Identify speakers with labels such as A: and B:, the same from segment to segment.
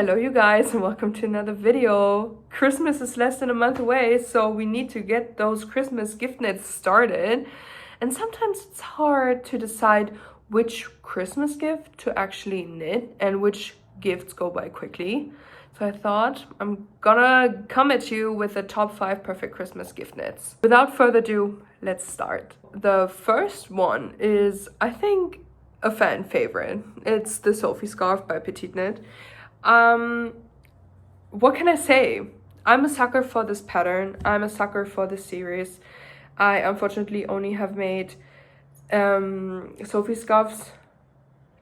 A: Hello you guys and welcome to another video. Christmas is less than a month away, so we need to get those Christmas gift knits started. And sometimes it's hard to decide which Christmas gift to actually knit and which gifts go by quickly. So I thought I'm gonna come at you with the top 5 perfect Christmas gift knits. Without further ado, let's start. The first one is, I think, a fan favorite. It's the Sophie scarf by Petite Knit. What can I say? I'm a sucker for this pattern. I'm a sucker for this series. I unfortunately only have made Sophie scarves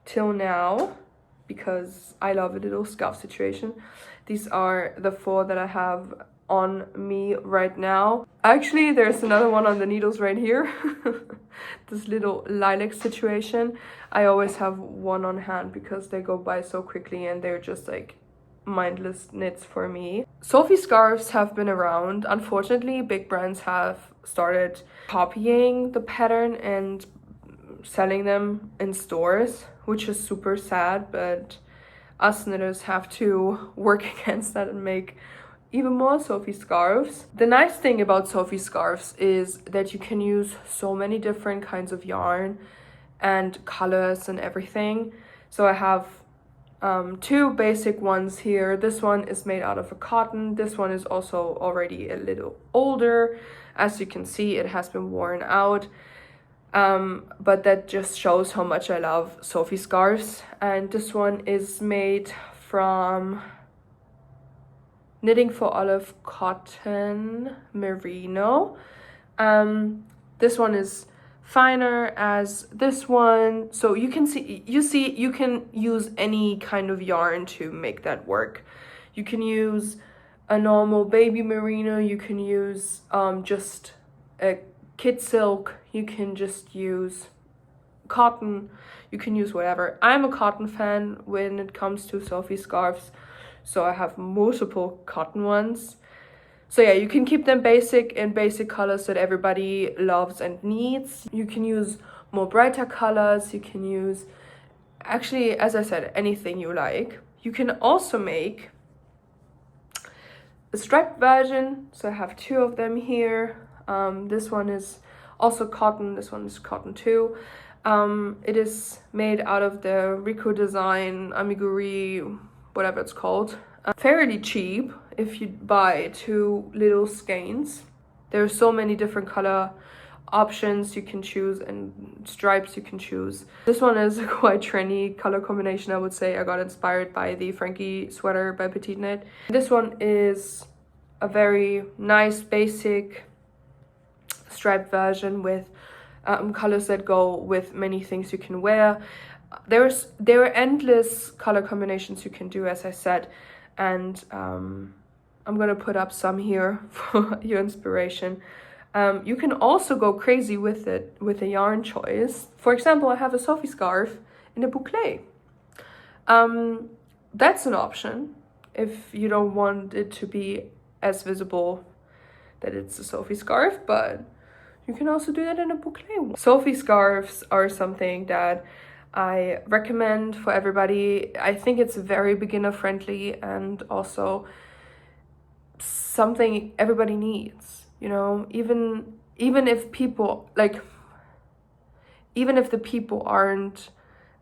A: till now because I love a little scarf situation. These are the 4 that I have on me right now. Actually, there's another one on the needles right here. This little lilac situation. I always have one on hand because they go by so quickly and they're just like mindless knits for me. Sophie scarves have been around. Unfortunately, big brands have started copying the pattern and selling them in stores, which is super sad, but us knitters have to work against that and make even more Sophie scarves. The nice thing about Sophie scarves is that you can use so many different kinds of yarn and colors and everything. So I have 2 basic ones here. This one is made out of a cotton. This one is also already a little older. As you can see, it has been worn out. But that just shows how much I love Sophie scarves. And this one is made from Knitting for Olive cotton merino. This one is finer as this one, so you can see you can use any kind of yarn to make that work. You can use a normal baby merino, you can use just a kid silk, you can just use cotton, you can use whatever. I'm a cotton fan when it comes to Sophie scarves, so I have multiple cotton ones. So yeah, you can keep them basic in basic colors that everybody loves and needs. You can use more brighter colors. You can use, actually, as I said, anything you like. You can also make a striped version. So I have 2 of them here. This one is also cotton. This one is cotton too. It is made out of the Rico design, amigurumi, whatever it's called. Fairly cheap if you buy 2 little skeins. There are so many different color options you can choose and stripes you can choose. This one is a quite trendy color combination, I would say. I got inspired by the Frankie sweater by Petite Knit. This one is a very nice basic striped version with colors that go with many things you can wear. There are endless color combinations you can do, as I said, and I'm gonna put up some here for your inspiration. You can also go crazy with it with a yarn choice. For example, I have a Sophie scarf in a boucle. That's an option if you don't want it to be as visible that it's a Sophie scarf, but you can also do that in a boucle. Sophie scarves are something that I recommend for everybody. I think it's very beginner friendly and also something everybody needs, you know, even if people even if the people aren't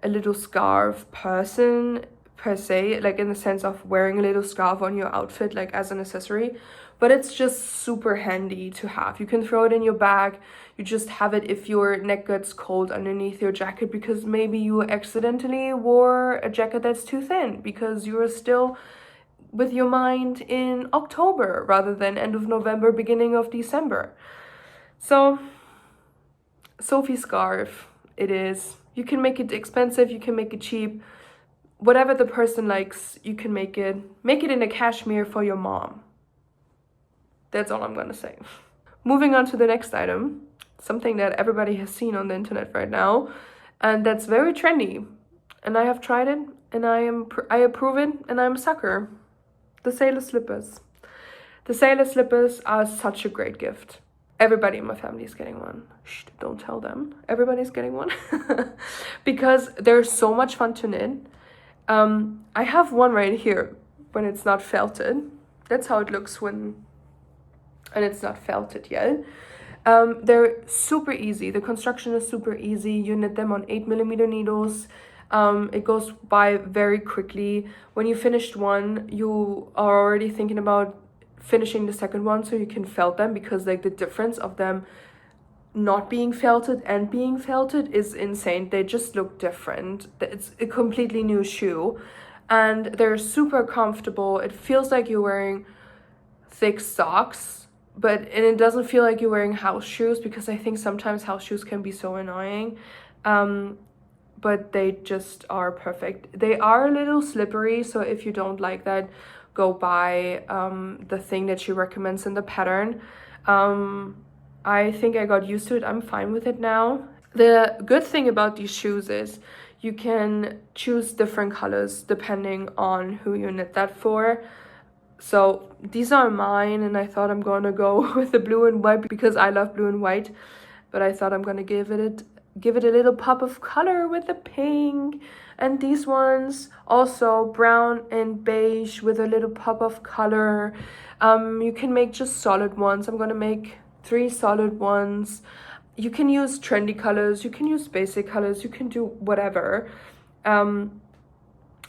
A: a little scarf person per se, like in the sense of wearing a little scarf on your outfit like as an accessory, but it's just super handy to have. You can throw it in your bag. You just have it if your neck gets cold underneath your jacket because maybe you accidentally wore a jacket that's too thin because you are still with your mind in October rather than end of November, beginning of December. So Sophie scarf it is. You can make it expensive, you can make it cheap. Whatever the person likes, you can make it in a cashmere for your mom. That's all I'm gonna say. Moving on to the next item, something that everybody has seen on the internet right now, and that's very trendy. And I have tried it, and I approve it, and I'm a sucker. The sailor slippers. The sailor slippers are such a great gift. Everybody in my family is getting one. Shh, don't tell them. Everybody's getting one. Because they're so much fun to knit. I have one right here. when it's not felted. That's how it looks when and it's not felted yet. They're super easy. The construction is super easy. You knit them on 8mm needles. It goes by very quickly. When you finished one, you are already thinking about finishing the second one so you can felt them, because like the difference of them not being felted and being felted is insane. They just look different. It's a completely new shoe and they're super comfortable. It feels like you're wearing thick socks, and it doesn't feel like you're wearing house shoes, because I think sometimes house shoes can be so annoying. But they just are perfect. They are a little slippery, so if you don't like that, go buy the thing that she recommends in the pattern. I think I got used to it. I'm fine with it now. The good thing about these shoes is you can choose different colors depending on who you knit that for. So these are mine, and I thought I'm gonna go with the blue and white because I love blue and white, but I thought I'm gonna give it a little pop of color with the pink. And these ones also brown and beige with a little pop of color. You can make just solid ones. I'm gonna make 3 solid ones. You can use trendy colors, you can use basic colors, you can do whatever. And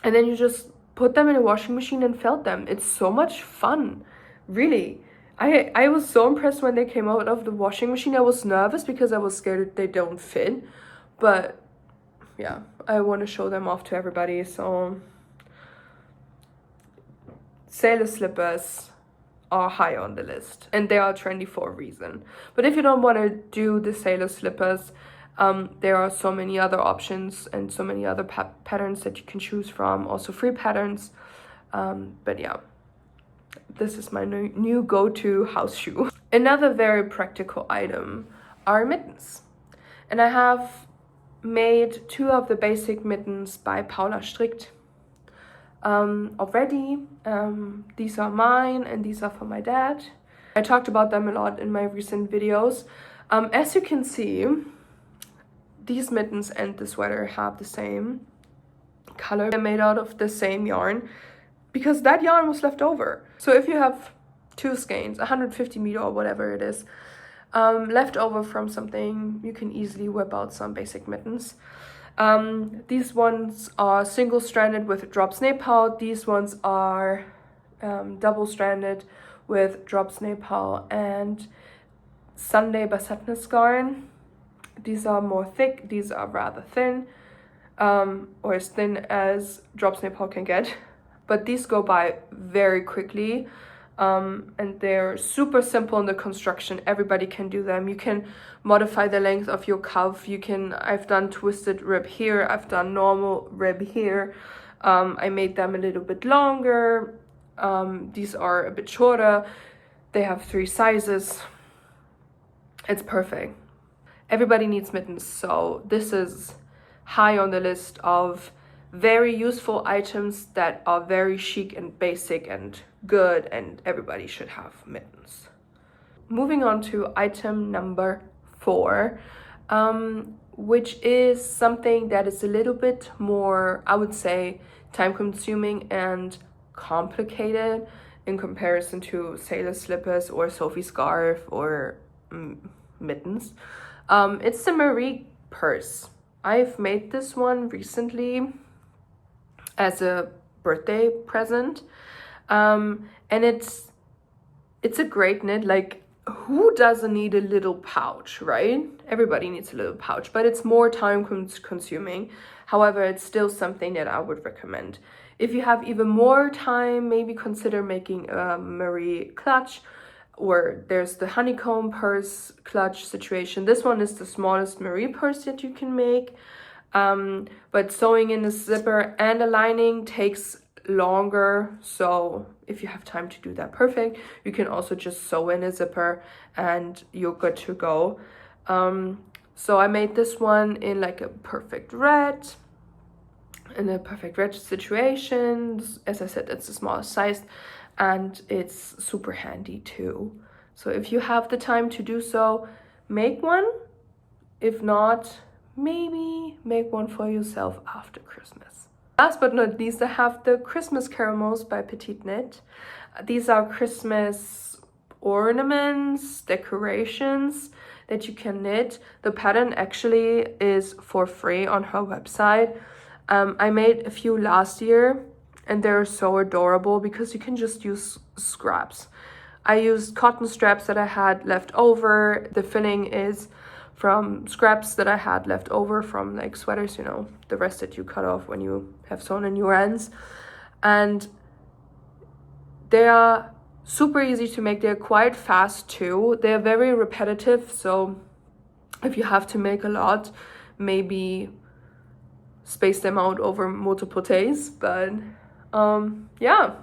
A: then you just put them in a washing machine and felt them. It's so much fun, really. I was so impressed when they came out of the washing machine. I was nervous because I was scared they don't fit, but yeah, I want to show them off to everybody. So sailor slippers are high on the list, and they are trendy for a reason. But if you don't want to do the sailor slippers, there are so many other options and so many other patterns that you can choose from, also free patterns. But yeah, this is my new go-to house shoe. Another very practical item are mittens, and I have made 2 of the basic mittens by Paula Strickt already. These are mine and these are for my dad. I talked about them a lot in my recent videos. As you can see, these mittens and the sweater have the same color. They're made out of the same yarn because that yarn was left over. So if you have 2 skeins, 150 meter or whatever it is, left over from something, you can easily whip out some basic mittens. These ones are single-stranded with drop snake pal. These ones are double-stranded with drop snake pal and Sunday basatnas yarn. These are more thick, these are rather thin, or as thin as drop snake pal can get. But these go by very quickly. And they're super simple in the construction. Everybody can do them. You can modify the length of your cuff. I've done twisted rib here, I've done normal rib here. I made them a little bit longer. These are a bit shorter. They have 3 sizes. It's perfect. Everybody needs mittens, so this is high on the list of very useful items that are very chic and basic and good, and everybody should have mittens. Moving on to item number 4, which is something that is a little bit more, I would say, time consuming and complicated in comparison to sailor slippers or Sophie scarf or mittens. It's the Marie purse. I've made this one recently as a birthday present, and it's a great knit. Like, who doesn't need a little pouch, right? Everybody needs a little pouch, but it's more time consuming. However, it's still something that I would recommend. If you have even more time, maybe consider making a Marie clutch, or there's the honeycomb purse clutch situation. This one is the smallest Marie purse that you can make. But sewing in the zipper and the lining takes longer, so if you have time to do that, perfect. You can also just sew in a zipper and you're good to go. So I made this one in like a perfect red, in a perfect red situation. As I said, it's the smallest size and it's super handy too. So if you have the time to do so, make one. If not, maybe make one for yourself after Christmas. Last but not least, I have the Christmas caramels by Petite Knit. These are Christmas ornaments, decorations that you can knit. The pattern actually is for free on her website. I made a few last year and they're so adorable because you can just use scraps. I used cotton straps that I had left over. The filling is from scraps that I had left over from like sweaters, you know, the rest that you cut off when you have sewn in your ends. And they are super easy to make. They're quite fast too. They're very repetitive, so if you have to make a lot, maybe space them out over multiple days. But yeah,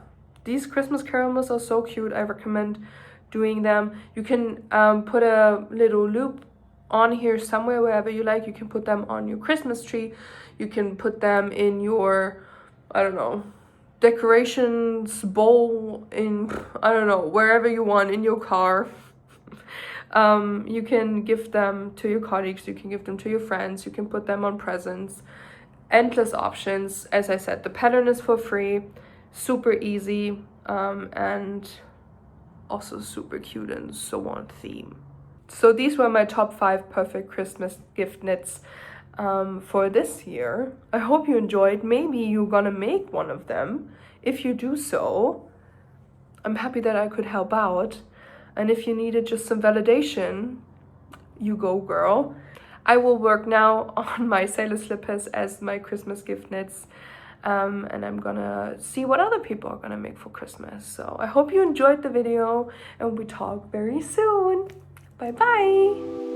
A: these Christmas caramels are so cute. I recommend doing them. You can put a little loop on here somewhere, wherever you like. You can put them on your Christmas tree. You can put them in your, I don't know, decorations bowl, in, I don't know, wherever you want, in your car. You can give them to your colleagues, you can give them to your friends, you can put them on presents. Endless options. As I said, the pattern is for free, super easy, and also super cute and so on theme. So these were my top 5 perfect Christmas gift knits for this year. I hope you enjoyed. Maybe you're gonna make one of them. If you do so, I'm happy that I could help out. And if you needed just some validation, you go, girl. I will work now on my sailor slippers as my Christmas gift knits. And I'm gonna see what other people are gonna make for Christmas. So I hope you enjoyed the video and we talk very soon. Bye bye.